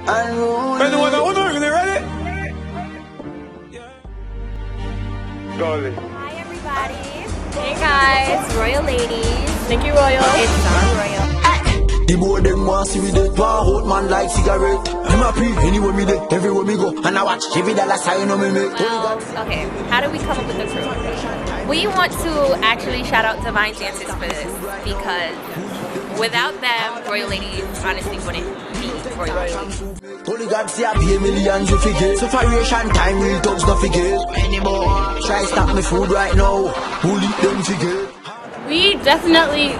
Anyone who don't really ready? Darling. Hi everybody. Hey guys, Royal Ladies. Thank you, Royal. It's our Royal. The boy them want see me dead, one hot man like cigarette. I'm happy anywhere me there, everywhere me go, and I watch every dollar sign on me make. Well, okay, how do we come up with the crew? We want to actually shout out Divine Dances for this because without them, Royal Ladies honestly wouldn't be Royal Ladies. Holy God, see I pay millions you forget. Separation time, real thugs don't forget. Anymore, try stop me food right now. Bully them forget. We definitely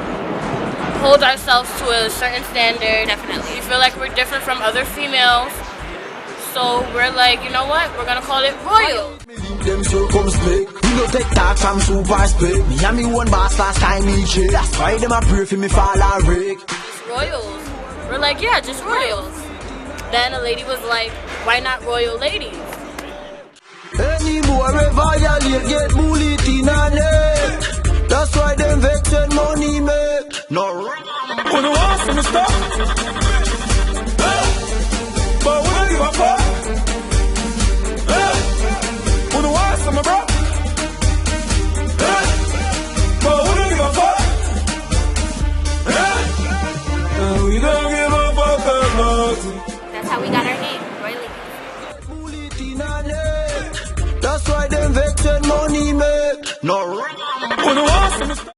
hold ourselves to a certain standard. Definitely. We feel like we're different from other females. So we're like, you know what? We're gonna call it Royal. Them circumspect. We no take talk from super spec. Me and me one boss last time me check. That's why them a pray for me fall and wreck. Just Royals. We're like, yeah, just Royals. Then a lady was like, why not Royal Ladies? Any more violate get bullet in a neck. That's why them vex and money make. No wrong. Who don't want some stuff? But we don't give a fuck. Who don't want some, bro? But we don't give a fuck. We don't give a fuck about nothing. That's how we got our name, Royal Ladies. Bullet in a neck. That's why them vex and money make. No wrong. Who don't want some stuff?